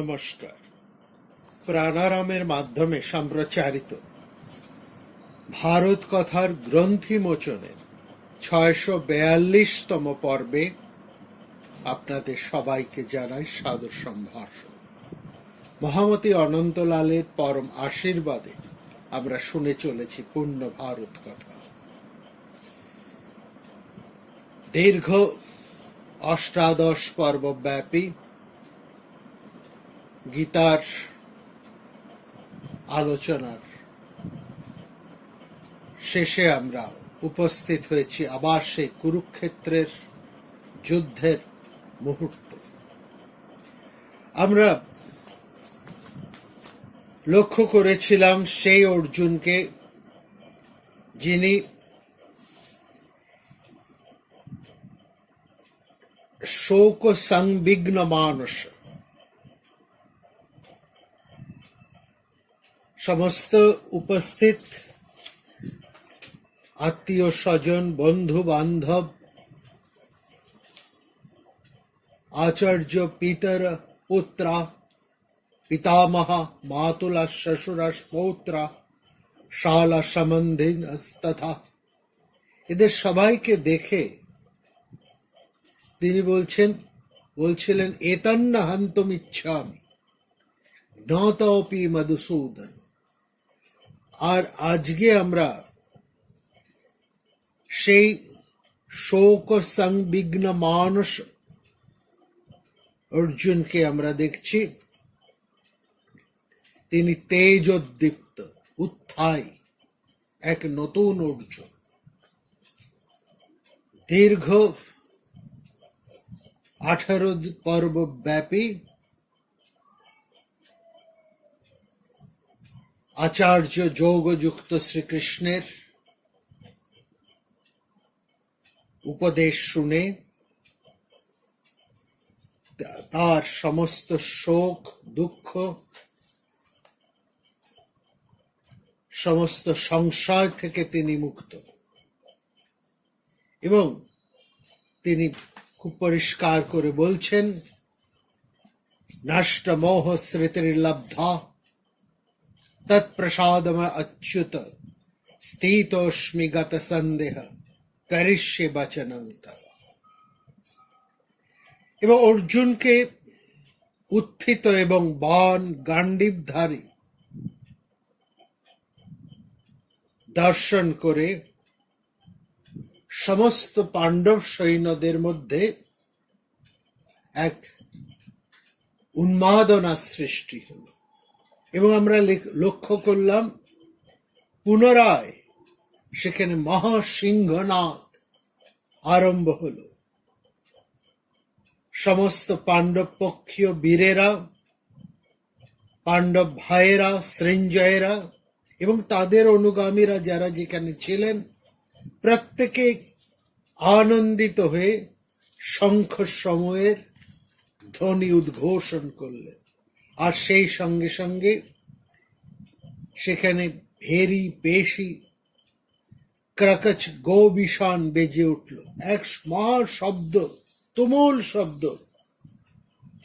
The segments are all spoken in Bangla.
নমস্কার। প্রাণারামের মাধ্যমে সম্প্রচারিত ভারত কথার গ্রন্থি মোচনের 642তম পর্বে আপনাদের সবাইকে জানাই সাদর সম্ভাষণ। মহামতি অনন্তলালের পরম আশীর্বাদে আমরা শুনে চলেছি পূর্ণ ভারত কথা। দীর্ঘ 18 পর্ব ব্যাপী গীতার আলোচনার শেষে আমরা উপস্থিত হয়েছি আবার সেই কুরুক্ষেত্রের যুদ্ধের মুহূর্তে। আমরা লক্ষ্য করেছিলাম সেই অর্জুনকে যিনি শোক সংবিঘ্ন মানস, সমস্ত উপস্থিত আত্মীয় স্বজন, বন্ধু বান্ধব, আচার্য, পিতর, পুত্রা, পিতামহা, মাতুলা, শ্বশুরা, পৌত্রা, শালা সম্বন্ধী তথা এদের সবাইকে দেখে তিনি বলছিলেন এতন্ন হন্তম ইচ্ছামি জ্ঞাতপি মধুসূদন। আর আজকে আমরা সেই শোক সংবিঘ্ন মানস অর্জুনকে আমরা দেখছি। তিনি তেজোদ্দীপ্ত, উত্থায়ী এক নতুন অর্জুন। দীর্ঘ 18 পর্ব ব্যাপী আচার্য যোগযুক্ত শ্রীকৃষ্ণের উপদেশ শুনে তার সমস্ত শোক, দুঃখ, সমস্ত সংশয় থেকে তিনি মুক্ত এবং তিনি খুব পরিষ্কার করে বলছেন নষ্ট মোহ স্মৃতির্লব্ধা তৎপ্রসাদম অচ্যুত স্থিতোস্মি গত সন্দেহ করিষ্যে বচনং তব। এবং অর্জুনকে উত্থিত এবং বাণ গান্ডীবধারী দর্শন করে সমস্ত পাণ্ডব সৈন্যদের মধ্যে এক উন্মাদনা সৃষ্টি হল এবং আমরা লক্ষ্য করলাম পুনরায় সেখানে মহাসিংহনাদ আরম্ভ হল। সমস্ত পাণ্ডব পক্ষীয় বীরেরা, পাণ্ডব ভাইয়েরা, সৃঞ্জয়েরা এবং তাদের অনুগামীরা যারা যেখানে ছিলেন প্রত্যেকে আনন্দিত হয়ে শঙ্খ সময়ের ধ্বনি উদ্ঘোষণ করলেন। আর সেই সঙ্গে সঙ্গে সেখানে ভেরি পেশি ক্রকচ গোবিষাণ বেজে উঠল। এক মহা শব্দ, তুমুল শব্দ,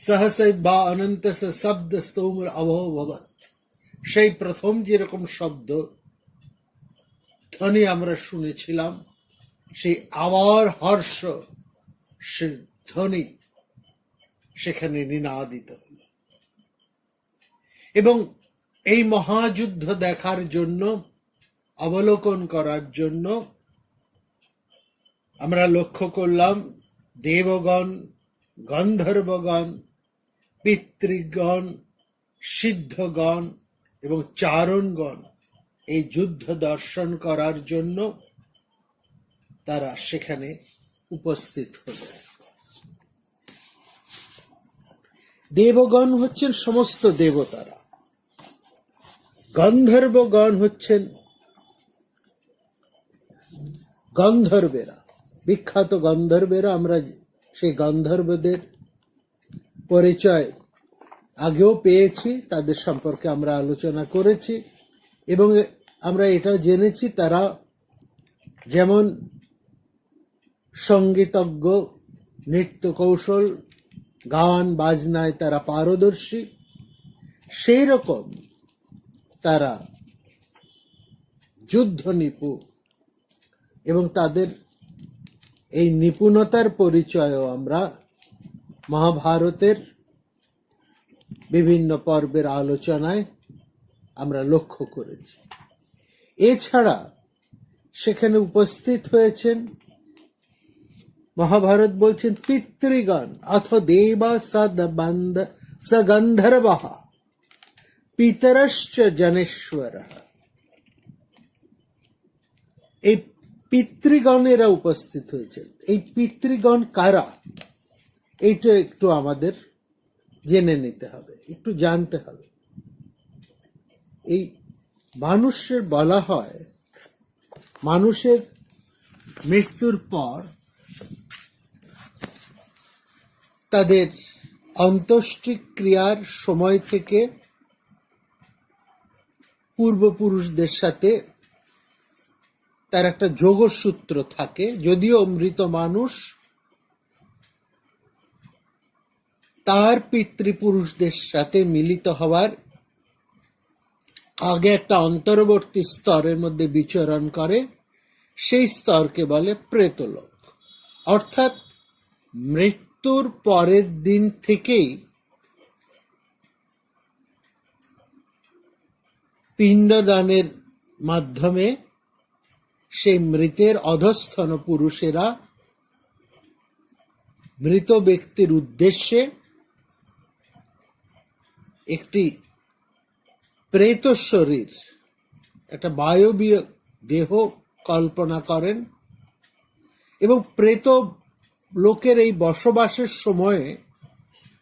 সহসা বা অনন্ত শব্দ স্তোমর অভবৎ। সেই প্রথম যেরকম শব্দ ধ্বনি আমরা শুনেছিলাম, সেই আবার হর্ষ ধ্বনি সেখানে নিনাদিত হল। এবং এই মহাযুদ্ধ দেখার জন্য, অবলোকন করার জন্য আমরা লক্ষ্য করলাম দেবগণ, গন্ধর্বগণ, পিতৃগণ, সিদ্ধগণ এবং চারণগণ এই যুদ্ধ দর্শন করার জন্য তারা সেখানে উপস্থিত হলেন। দেবগণ হচ্ছেন সমস্ত দেবতারা, গন্ধর্বগণ হচ্ছেন গন্ধর্বেরা, বিখ্যাত গন্ধর্বেরা। আমরা সেই গন্ধর্বদের পরিচয় আগেও পেয়েছি, তাদের সম্পর্কে আমরা আলোচনা করেছি এবং আমরা এটা জেনেছি তারা যেমন সঙ্গীতজ্ঞ, নৃত্য কৌশল, গান বাজনায় তারা পারদর্শী সেই রকম তারা যুদ্ধ নিপুণ, এবং তাদের এই নিপুণতার পরিচয়ও আমরা মহাভারতের বিভিন্ন পর্বের আলোচনায় আমরা লক্ষ্য করেছি। এছাড়া সেখানে উপস্থিত হয়েছেন, মহাভারত বলছেন, পিতৃগণ অথ দেবা সগন্ধর্ব পিতরশ্চ জনেশ্বর। এই পিতৃগণেরা উপস্থিত হয়েছেন। এই পিতৃগণ কারা, এইটা একটু আমাদের জেনে নিতে হবে, একটু জানতে হবে। এই মানুষের বলা হয়, মানুষের মৃত্যুর পর তাদের অন্ত্যেষ্টিক্রিয়ার সময় থেকে পূর্বপুরুষদের সাথে তার একটা যোগসূত্র থাকে। যদিও মৃত মানুষ তার পিতৃপুরুষদের সাথে মিলিত হওয়ার আগে একটা অন্তর্বর্তী স্তরের মধ্যে বিচরণ করে, সেই স্তরকে বলে প্রেতলোক। অর্থাৎ মৃত্যুর পরের দিন থেকেই পিণ্ডদানের মাধ্যমে সেই মৃতের অধস্থন পুরুষেরা মৃত ব্যক্তির উদ্দেশ্যে একটি প্রেত শরীর, একটা বায়বীয় দেহ কল্পনা করেন, এবং প্রেত লোকের এই বসবাসের সময়ে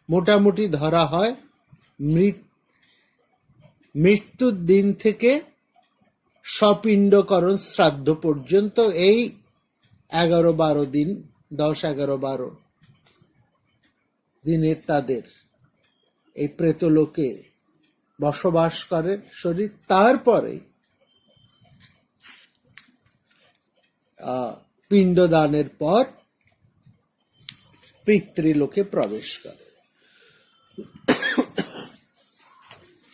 মোটামুটি ধরা হয় মৃত্যুর দিন থেকে সপিণ্ডকরণ শ্রাদ্ধ পর্যন্ত এই 11-12 দিন, 10-11-12 দিনের তাদের এই প্রেতলোকে বসবাস করেন শরীর। তারপরে পিণ্ডদানের পর পিতৃলোকে প্রবেশ করে।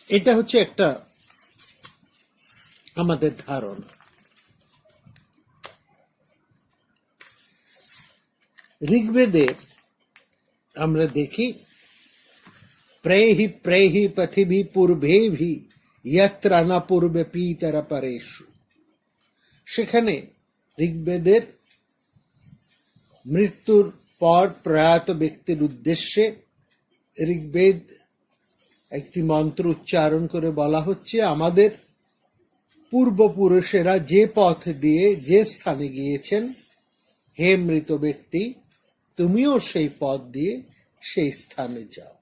এটা হচ্ছে একটা আমাদের ধারণা। ঋগ্বেদের আমরা দেখি, প্রেহি প্রেহি পথিভি পূর্বেভি যত্র ন পূর্বে পিতর পরেষু। সেখানে ঋগ্বেদের মৃত্যুর পর প্রয়াত ব্যক্তির উদ্দেশ্যে ঋগ্বেদ একটি মন্ত্র উচ্চারণ করে বলা হচ্ছে, আমাদের পূর্বপুরুষেরা যে পথ দিয়ে যে স্থানে গিয়েছেন, হে মৃত ব্যক্তি, তুমিও সেই পথ দিয়ে সেই স্থানে যাও।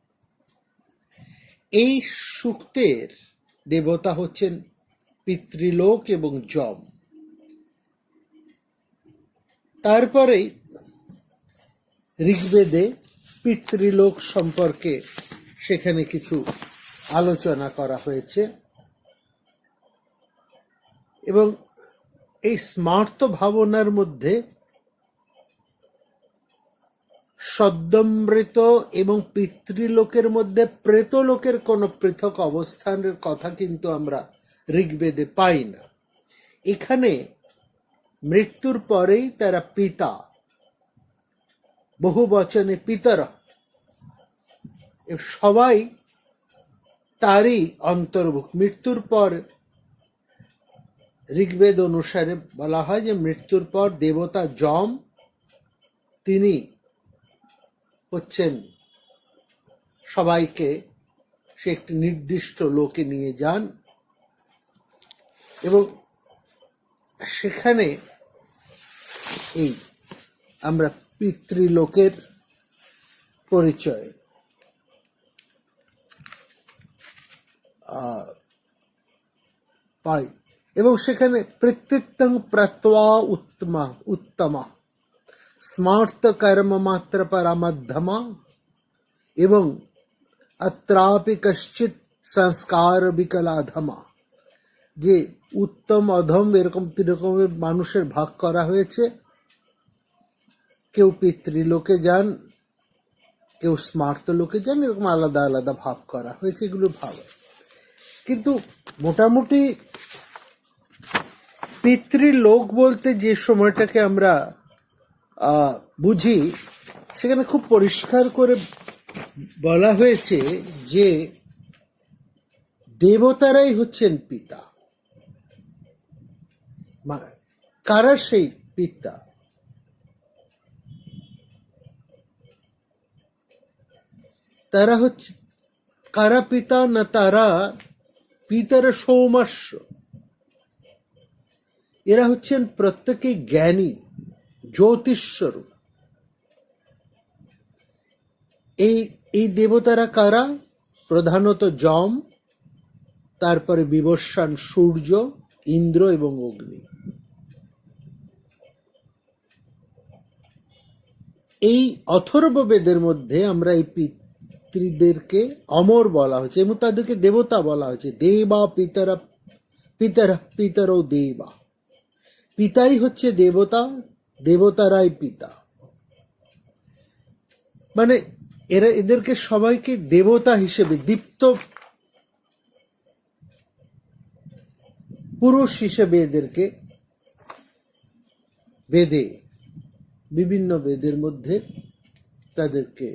এই সূক্তের দেবতা হচ্ছেন পিতৃলোক এবং যম। তারপরে ঋগ্বেদে পিতৃলোক সম্পর্কে সেখানে কিছু আলোচনা করা হয়েছে, এবং এই স্মার্ত ভাবনার মধ্যে সদ্যমৃত এবং পিতৃলোকের মধ্যে প্রেতলোকের কোনো পৃথক অবস্থানের কথা কিন্তু আমরা ঋগ্বেদে পাই না। এখানে মৃত্যুর পরেই তারা পিতা, বহু বচনে পিতর, সবাই তারই অন্তর্ভুক্ত। মৃত্যুর পর ঋগ্বেদ অনুসারে বলা হয় যে মৃত্যুর পর দেবতা যম, তিনি হচ্ছেন সবাইকে সে একটি নির্দিষ্ট লোকে নিয়ে যান, এবং সেখানে এই আমরা পিতৃলোকের পরিচয় পাই, এবং সেখানে প্রত্যেত্তং প্রত্বা উত্তমা স্মার্ত কর্ম মাত্র পরমধ্যমা এবং অত্রাপি কশ্চিৎ সংস্কার বিকলাধমা। যে উত্তম অধম এরকম 3 রকমের মানুষের ভাগ করা হয়েছে। কেউ পিতৃলোকে যান, কেউ স্মার্ত লোকে যান, এরকম আলাদা আলাদা ভাগ করা হয়েছে। এগুলো ভাগ। কিন্তু মোটামুটি পিতৃলোক বলতে যে সময়টাকে আমরা বুঝি, সেখানে খুব পরিষ্কার করে বলা হয়েছে যে দেবতারাই হচ্ছেন পিতা। কারা সেই পিতা? তারা হচ্ছে কারা পিতা না, তারা পিতার সৌমাস্য। এরা হচ্ছেন প্রত্যেকেই জ্ঞানী, জ্যোতিষ্বরূপ। এই দেবতারা কারা? প্রধানত যম, তারপরে বিবস্বান সূর্য, ইন্দ্র এবং অগ্নি। এই অথর্ব বেদের মধ্যে আমরা এই পিতৃদেরকে অমর বলা হয়েছে এবং তাদেরকে দেবতা বলা হয়েছে। দেবা পিতারা পিতারা পিতারও দেবা। পিতাই হচ্ছে দেবতা, দেবতারাই পিতা। মানে এদেরকে সবাইকে দেবতা হিসেবে, দীপ্ত পুরুষ হিসেবে এদেরকে বেদে, বিভিন্ন বেদের মধ্যে তাদেরকে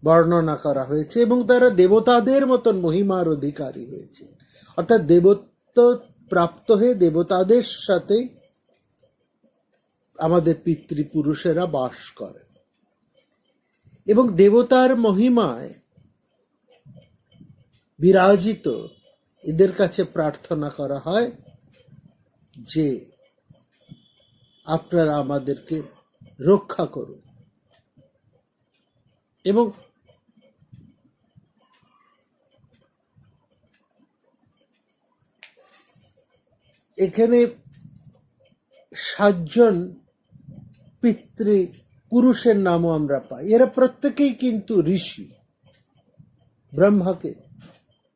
বর্ণনা করা হয়েছে এবং তারা দেবতাদের মতন মহিমার অধিকারী হয়েছে। অর্থাৎ দেবত্ব প্রাপ্ত হয়ে দেবতাদের সাথে আমাদের পিতৃপুরুষেরা বাস করেন এবং দেবতার মহিমায় বিরাজিত এদের কাছে প্রার্থনা করা হয় যে আপনারা আমাদেরকে রক্ষা করুন। এবং এখানে 7 জন পিতৃপুরুষের নামও আমরা পাই। এরা প্রত্যেকেই কিন্তু ঋষি।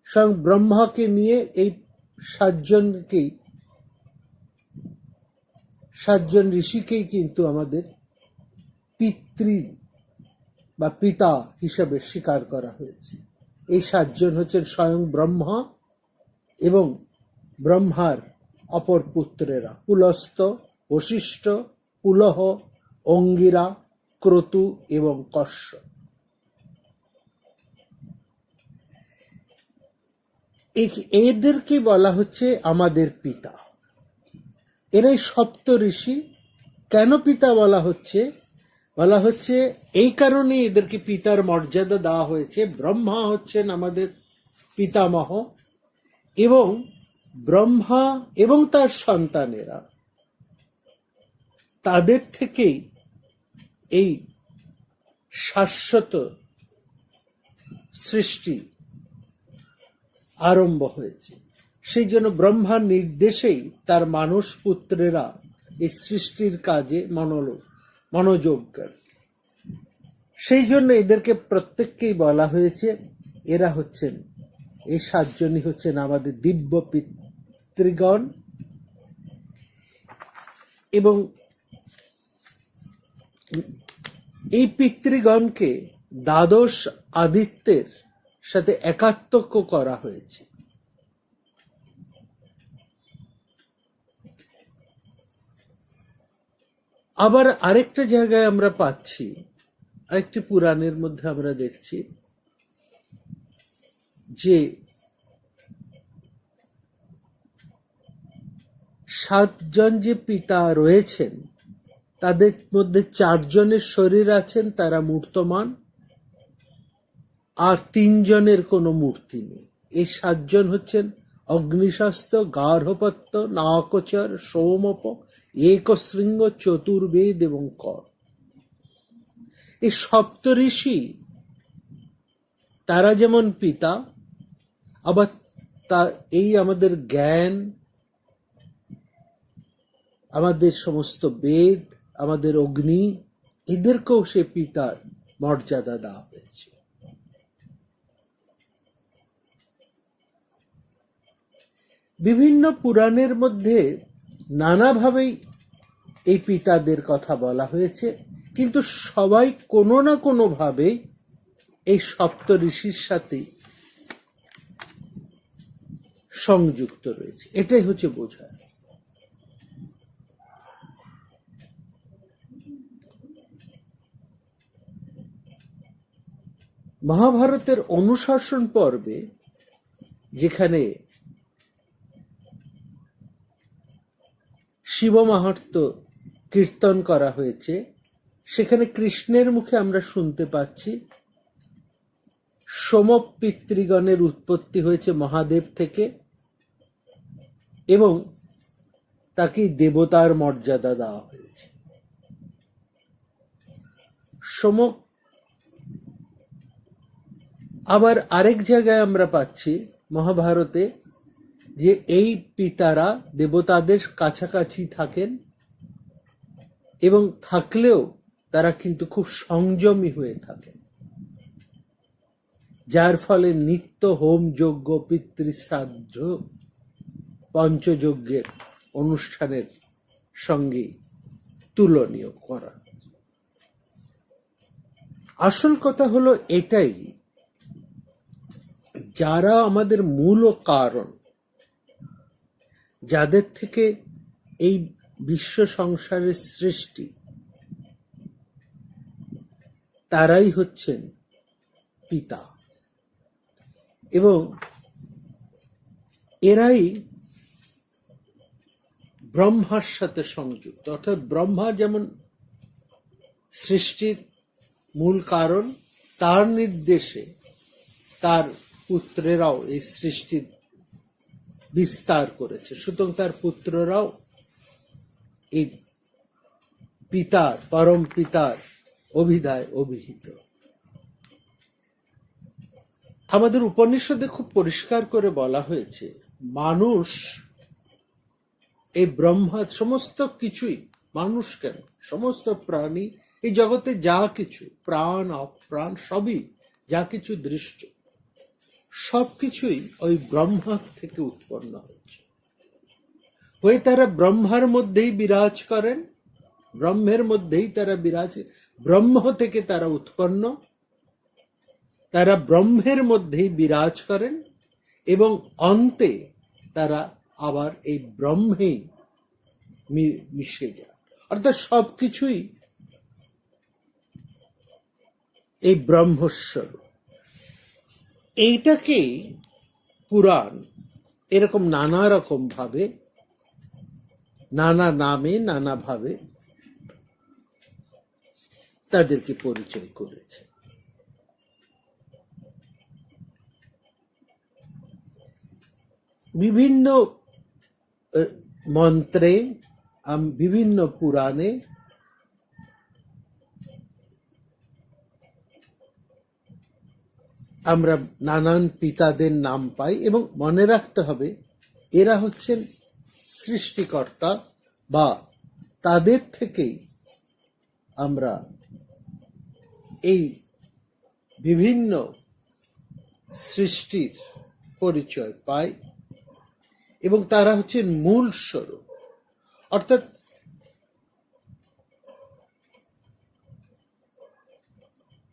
স্বয়ং ব্রহ্মাকে নিয়ে এই 7 জন ঋষিকেই কিন্তু আমাদের পিতৃ বা পিতা হিসেবে স্বীকার করা হয়েছে। এই 7 জন হচ্ছেন স্বয়ং ব্রহ্মা এবং ব্রহ্মার অপর পুত্রেরা পুলস্ত, বশিষ্ঠ, পুলহ, অঙ্গিরা, ক্রতু এবং কশ্যপ। এদেরকে বলা হচ্ছে আমাদের পিতা। এরাই সপ্ত ঋষি। কেন পিতা বলা হচ্ছে? এই কারণে এদেরকে পিতার মর্যাদা দেওয়া হয়েছে। ব্রহ্মা হচ্ছেন আমাদের পিতামহ এবং ব্রহ্মা এবং তার সন্তানেরা, তাদের থেকেই এই শাশ্বত সৃষ্টি আরম্ভ হয়েছে। সেই জন্য ব্রহ্মার নির্দেশেই তার মানস পুত্রেরা এই সৃষ্টির কাজে মনোযোগ করে। সেই জন্য এদেরকে প্রত্যেককেই বলা হয়েছে এরা হচ্ছেন, এই 7 জনই হচ্ছেন আমাদের দিব্য পিতৃগণ। এবং এই পিতৃগণকে দ্বাদশ আদিত্যের সাথে একাত্মক করা হয়েছে। আবার আরেকটা জায়গায় আমরা পাচ্ছি, আরেকটি পুরাণের মধ্যে আমরা দেখছি যে 7 জন যে পিতা রয়েছেন তাদের মধ্যে 4 জনের শরীর আছেন, তারা মূর্তমান, আর 3 জনের কোনো মূর্তি নেই। এই 7 জন হচ্ছেন অগ্নিশস্ত, গার্হপত্য, নাকচর, সৌমপ, একশৃঙ্গ, চতুর্বেদ এবং কর। এই সপ্তঋষি তারা যেমন পিতা, আবার এই আমাদের জ্ঞান, আমাদের সমস্ত বেদ, আমাদের অগ্নি, এদেরকেও সে পিতার মর্যাদা দেওয়া হয়েছে। বিভিন্ন পুরাণের মধ্যে নানাভাবেই এই পিতাদের কথা বলা হয়েছে, কিন্তু সবাই কোনো না কোনো ভাবে এই সপ্ত ঋষির সাথে সংযুক্ত রয়েছে, এটাই হচ্ছে বোঝা। মহাভারতের অনুশাসন পর্বে যেখানে শিব মাহাত্ম্য কীর্তন করা হয়েছে, সেখানে কৃষ্ণের মুখে আমরা শুনতে পাচ্ছি সোম পিতৃগণের উৎপত্তি হয়েছে মহাদেব থেকে এবং তাকে দেবতার মর্যাদা দেওয়া হয়েছে। সোম আবার আরেক জায়গায় আমরা পাচ্ছি মহাভারতে যে এই পিতারা দেবতাদের কাছাকাছি থাকেন এবং থাকলেও তারা কিন্তু খুব সংযমী হয়ে থাকেন, যার ফলে নিত্য হোম যজ্ঞ পিতৃশ্রাদ্ধ পঞ্চযজ্ঞের অনুষ্ঠানের সঙ্গে তুলনীয় করা। আসল কথা হলো এটাই, যারা আমাদের মূল কারণ, যাদের থেকে এই বিশ্ব সংসারের সৃষ্টি, তারাই হচ্ছেন পিতা এবং এরাই ব্রহ্মার সাথে সংযুক্ত। অর্থাৎ ব্রহ্মা যেমন সৃষ্টির মূল কারণ, তার নির্দেশে তার পুত্রেরাও এই সৃষ্টির বিস্তার করেছে, সুতরাং তার পুত্ররাও এই পিতার, পরম পিতার অভিধায় অভিহিত। আমাদের উপনিষদে খুব পরিষ্কার করে বলা হয়েছে, মানুষ এই ব্রহ্মা, সমস্ত কিছুই, মানুষ কেন, সমস্ত প্রাণী, এই জগতে যা কিছু প্রাণ অপ্রাণ সবই, যা কিছু দৃষ্ট, সবকিছুই ওই ব্রহ্মা থেকে উৎপন্ন হচ্ছে, হয়ে তারা ব্রহ্মার মধ্যেই বিরাজ করেন, ব্রহ্মের মধ্যেই তারা বিরাজ, ব্রহ্ম থেকে তারা উৎপন্ন, তারা ব্রহ্মের মধ্যেই বিরাজ করেন এবং অন্তে তারা আবার এই ব্রহ্মেই মিশে যায়। অর্থাৎ সবকিছুই এই ব্রহ্মস্বরূপ। এইটাকেই পুরাণ এরকম নানা রকম ভাবে, নানা নামে, নানা ভাবে তাদেরকে পরিচয় করেছে। বিভিন্ন মন্ত্রে, বিভিন্ন পুরাণে আমরা নানান পিতাদের নাম পাই এবং মনে রাখতে হবে এরা হচ্ছেন সৃষ্টিকর্তা, বা তাদের থেকেই আমরা এই বিভিন্ন সৃষ্টির পরিচয় পাই এবং তারা হচ্ছেন মূল স্বরূপ। অর্থাৎ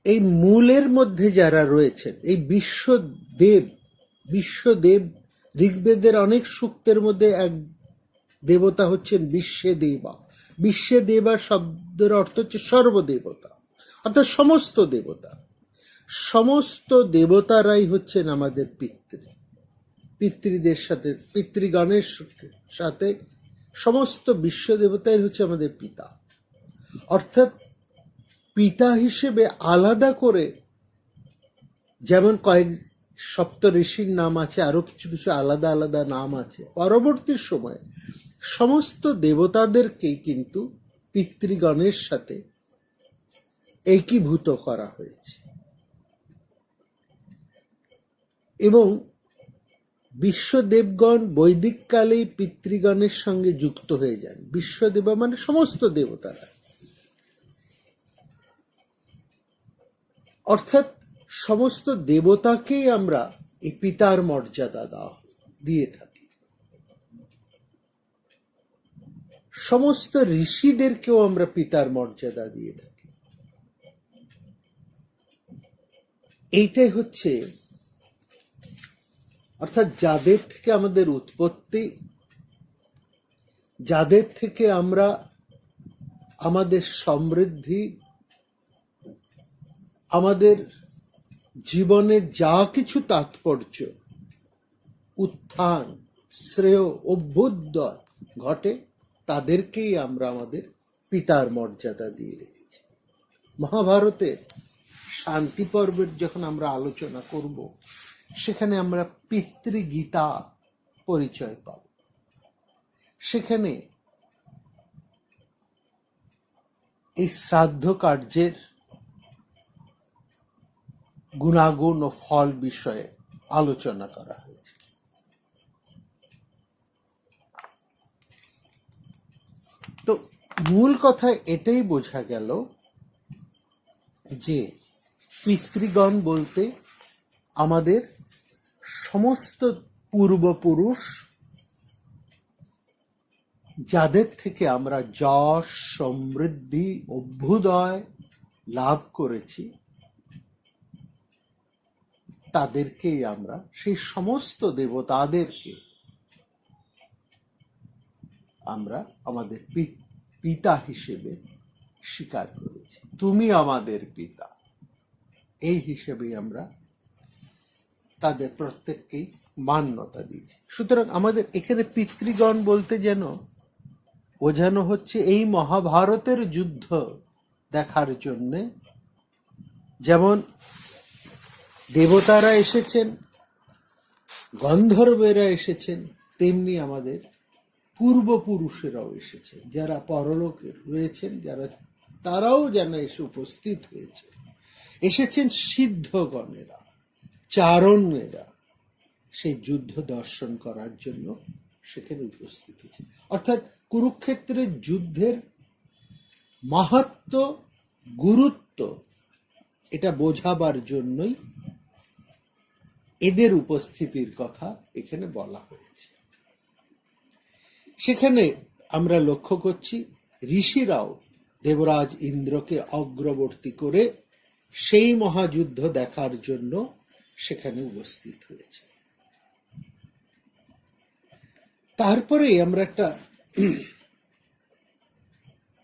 এই মূলের মধ্যে যারা রয়েছেন, এই বিশ্বদেব, ঋগ্বেদের অনেক সূক্তের মধ্যে এক দেবতা হচ্ছেন বিশ্বে দেবা। বিশ্বে দেবা শব্দের অর্থ হচ্ছে সর্বদেবতা, অর্থাৎ সমস্ত দেবতা। সমস্ত দেবতারাই হচ্ছেন আমাদের পিতৃদের সাথে, পিতৃগণের সাথে সমস্ত বিশ্ব দেবতাই হচ্ছে আমাদের পিতা। অর্থাৎ পিতা হিসেবে আলাদা করে, যেমন কয়েক সপ্ত ঋষির নাম আছে, আরো কিছু কিছু আলাদা আলাদা নাম আছে, পরবর্তী সময়ে সমস্ত দেবতাদেরকেই কিন্তু পিতৃগণের সাথে একীভূত করা হয়েছে এবং বিশ্বদেবগণ বৈদিক কালেই পিতৃগণের সঙ্গে যুক্ত হয়ে যান। বিশ্বদেবা মানে সমস্ত দেবতারা, অর্থাৎ সমস্ত দেবতাকেই আমরা এই পিতার মর্যাদা দিয়ে থাকি। সমস্ত ঋষিদেরকেও আমরা পিতার মর্যাদা দিয়ে থাকি। এইটাই হচ্ছে অর্থাৎ যাদের থেকে আমাদের উৎপত্তি, যাদের থেকে আমরা আমাদের সমৃদ্ধি, আমাদের জীবনের যা কিছু তাৎপর্য, উত্থান, শ্রেয়, অভ্যুদয় ঘটে, তাদেরকেই আমরা আমাদের পিতার মর্যাদা দিয়ে রেখেছি। মহাভারতের শান্তি পর্বের যখন আমরা আলোচনা করব, সেখানে আমরা পিতৃগীতা পরিচয় পাব। সেখানে এই শ্রাদ্ধ কার্যের গুণাগুণ ও ফল বিষয়ে আলোচনা করা হয়েছে। তো মূল কথা এটাই বোঝা গেল যে পিতৃগণ বলতে আমাদের সমস্ত পূর্বপুরুষ, যাদের থেকে আমরা যশ, সমৃদ্ধি, অভ্যুদয় লাভ করেছি, তাদেরকেই আমরা, সেই সমস্ত দেবতাদেরকে আমরা আমাদের পিতা হিসেবে স্বীকার করেছি। তুমি আমাদের পিতা, এই হিসেবেই আমরা তাদের প্রত্যেককেই মান্যতা দিয়েছি। সুতরাং আমাদের এখানে পিতৃগণ বলতে যেন বোঝানো হচ্ছে এই মহাভারতের যুদ্ধ দেখার জন্যে যেমন দেবতারা এসেছেন, গন্ধর্বেরা এসেছেন, তেমনি আমাদের পূর্বপুরুষেরাও এসেছেন, যারা পরলোকে রয়েছেন, যারা তারাও যেন এসে উপস্থিত হয়েছে। এসেছেন সিদ্ধগণেরা, চারণেরা, সেই যুদ্ধ দর্শন করার জন্য সেখানে উপস্থিত হয়েছে। অর্থাৎ কুরুক্ষেত্রের যুদ্ধের মাহাত্ম্য, গুরুত্ব এটা বোঝাবার জন্যই এদের উপস্থিতির কথা এখানে বলা হয়েছে। সেখানে আমরা লক্ষ্য করছি ঋষিরাও দেবরাজ ইন্দ্রকে অগ্রবর্তী করে সেই মহাযুদ্ধ দেখার জন্য সেখানে উপস্থিত হয়েছে। তারপরে আমরা একটা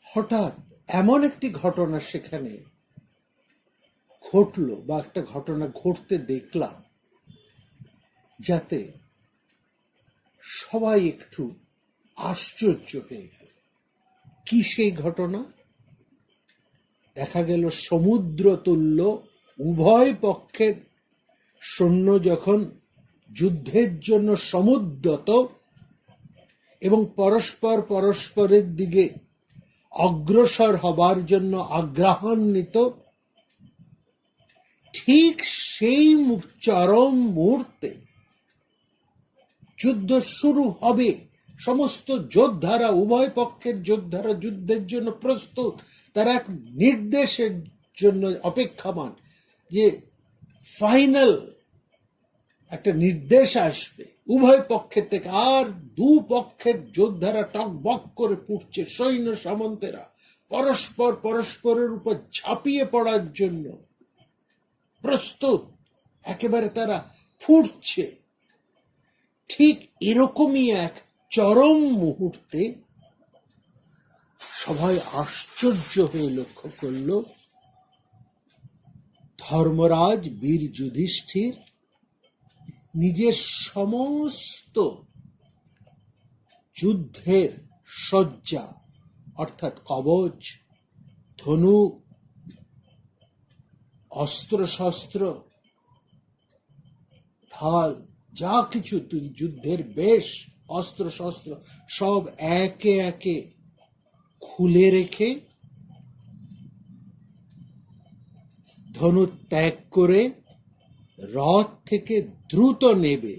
হঠাৎ এমন একটি ঘটনা সেখানে ঘটলো, বা একটা ঘটনা ঘটতে দেখলাম, যাতে সবাই একটু আশ্চর্য হয়ে গেল। কি সেই ঘটনা? দেখা গেল সমুদ্র তুল্য উভয় পক্ষের সৈন্য যখন যুদ্ধের জন্য সমুদ্রত এবং পরস্পর পরস্পরের দিকে অগ্রসর হবার জন্য আগ্রহান্বিত, ঠিক সেই চরম মুহূর্তে যুদ্ধ শুরু হবে, সমস্ত যোদ্ধারা, উভয় পক্ষের যোদ্ধারা যুদ্ধের জন্য প্রস্তুত, তারা এক নির্দেশের জন্য অপেক্ষমান যে ফাইনাল একটা নির্দেশ আসবে উভয় পক্ষের থেকে। আর দু পক্ষের যোদ্ধারা টকবক করে ফুটছে, সৈন্য সামন্তেরা পরস্পর পরস্পরের উপর ঝাঁপিয়ে পড়ার জন্য প্রস্তুত, একেবারে তারা ফুটছে। ঠিক এরকমই এক চরম মুহূর্তে সবাই আশ্চর্য হয়ে লক্ষ্য করল ধর্মরাজ বীর যুধিষ্ঠির নিজের সমস্ত যুদ্ধের সজ্জা, অর্থাৎ কবচ, ধনুক, অস্ত্রশস্ত্র, ঢাল, যা কিছু যুদ্ধের বেশ, অস্ত্রশস্ত্র সব একে একে খুলে রেখে ধনু ত্যাগ করে রথ থেকে দ্রুত নেবে,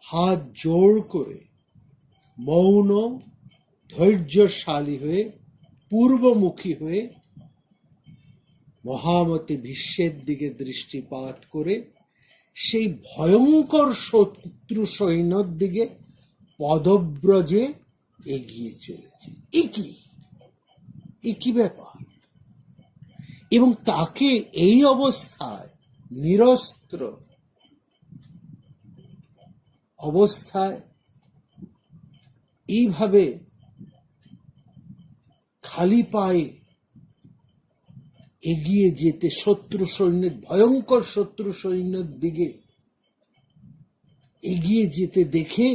হাত জোড় করে মৌন ধৈর্যশালী হয়ে পূর্বমুখী হয়ে মহামতি ভীষ্মের দিকে দৃষ্টিপাত করে সেই ভয়ঙ্কর শত্রু সৈন্যর দিকে পদব্রজে এগিয়ে চলেছে। একই ব্যাপার। এবং তাকে এই অবস্থায় নিরস্ত্র অবস্থায় এইভাবে খালি পায়ে এগিয়ে যেতে শত্রু সৈন্যের, ভয়ঙ্কর শত্রু সৈন্যের দিকে এগিয়ে যেতে দেখে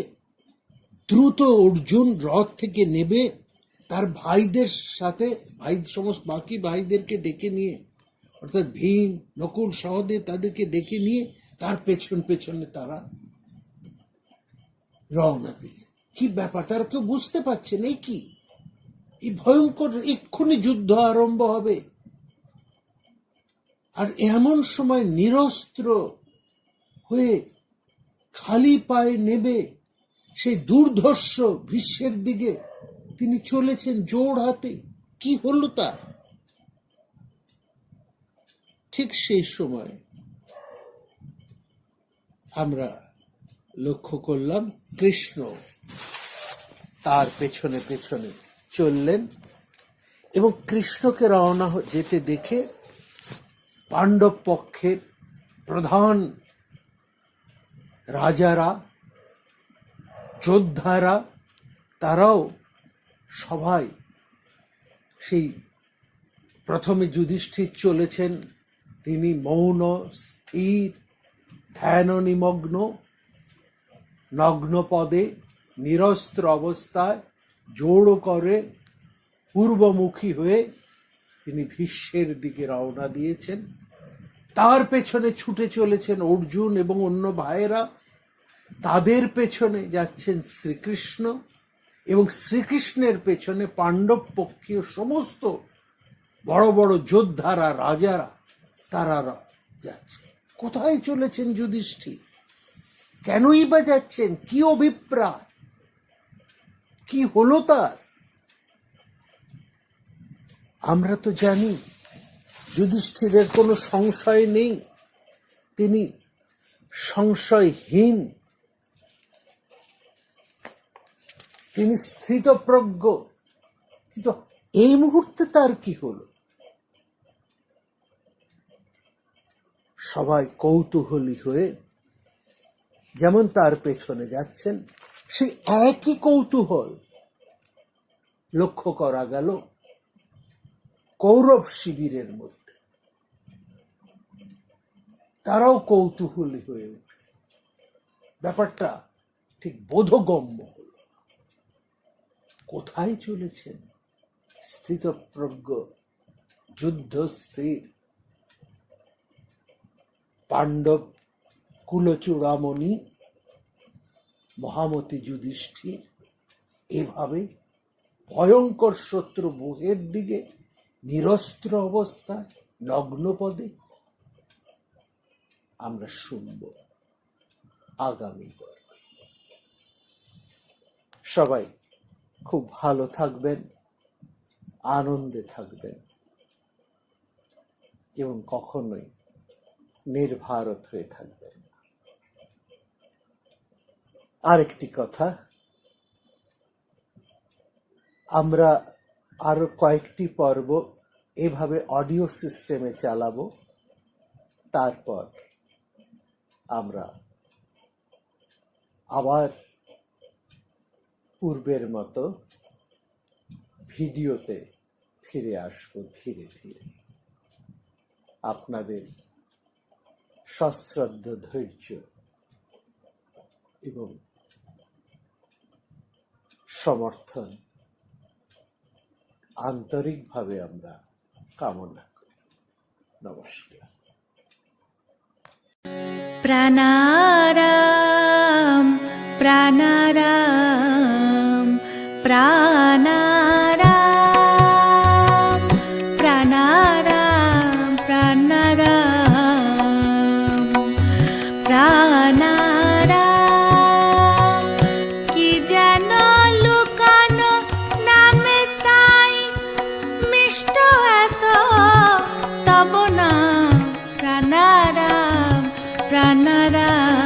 দ্রুত অর্জুন রথ থেকে নেমে তার ভাইদের সাথে, সমস্ত বাকি ভাইদেরকে ডেকে নিয়ে, অর্থাৎ ভীম, নকুল, সহদেব, তাদেরকে ডেকে নিয়ে তার পেছনে তারা রওনা দিলেন। কি ব্যাপার, তারা কেউ বুঝতে পারছেন এই কি, এই ভয়ঙ্কর এক্ষুনি যুদ্ধ আরম্ভ হবে, আর এমন সময় নিরস্ত্র হয়ে খালি পায়ে নেবে সেই দুর্ধর্ষ ভীষ্মের দিকে তিনি চলেছেন জোড় হাতে। কি হলো তার? ঠিক সেই সময় আমরা লক্ষ্য করলাম কৃষ্ণ তার পেছনে পেছনে চললেন, এবং কৃষ্ণকে রওনা যেতে দেখে পাণ্ডব পক্ষের প্রধান রাজারা, যোদ্ধারা, তারাও সবাই সেই প্রথমে যুধিষ্ঠির চলেছেন, তিনি মৌন, স্থির, ধ্যান নিমগ্ন, নগ্ন পদে, নিরস্ত্র অবস্থায়, জোড় করে পূর্বমুখী হয়ে তিনি ভীষ্মের দিকে রওনা দিয়েছেন। তার পেছনে ছুটে চলেছেন অর্জুন এবং অন্য ভাইয়েরা, তাদের পেছনে যাচ্ছেন শ্রীকৃষ্ণ, এবং শ্রীকৃষ্ণের পেছনে পাণ্ডব পক্ষীয় সমস্ত বড় বড় যোদ্ধারা, রাজারা, তারা যাচ্ছে। কোথায় চলেছেন যুধিষ্ঠির? কেনই বা যাচ্ছেন? কি অভিপ্রায়? কি হলো তার? আমরা তো জানি যুধিষ্ঠিরের কোনো সংশয় নেই, তিনি সংশয়হীন, তিনি স্থিতপ্রজ্ঞ। কিন্তু এই মুহূর্তে তার কি হলো? সবাই কৌতূহলী হয়ে যেমন তার পেছনে যাচ্ছেন, সেই একই কৌতূহল লক্ষ্য করা গেল কৌরব শিবিরের মধ্যে। তারাও কৌতূহলী হয়ে উঠল। ব্যাপারটা ঠিক বোধগম্য হল। কোথায় চলেছেন স্থিতপ্রজ্ঞ, যুদ্ধস্থির পাণ্ডব কুলচূড়ামণি মহামতি যুধিষ্ঠির এভাবে ভয়ঙ্কর শত্রু বুহের দিকে নিরস্ত্র অবস্থায় নগ্ন পদে? আমরা শুনব আগামী পর্বে। সবাই খুব ভালো থাকবেন, আনন্দে থাকবেন, এবং কখনোই নির্ভারত হয়ে থাকবেন। আরেকটি কথা, আমরা আরো কয়েকটি পর্ব এভাবে অডিও সিস্টেমে চালাবো, তারপর আমরা আবার পূর্বের মতো ভিডিওতে ফিরে আসবো ধীরে ধীরে। আপনাদের সশ্রদ্ধ ধৈর্য এবং সমর্থন আন্তরিকভাবে আমরা কামনা করি। নমস্কার। প্রাণারাম প্রাণারাম প্রাণারাম প্রাণারাম প্রাণারাম প্রাণারাম। কি যেন লুকানো নামে তাই মিষ্ট এত তব নাম প্রাণারাম প্রাণারাম।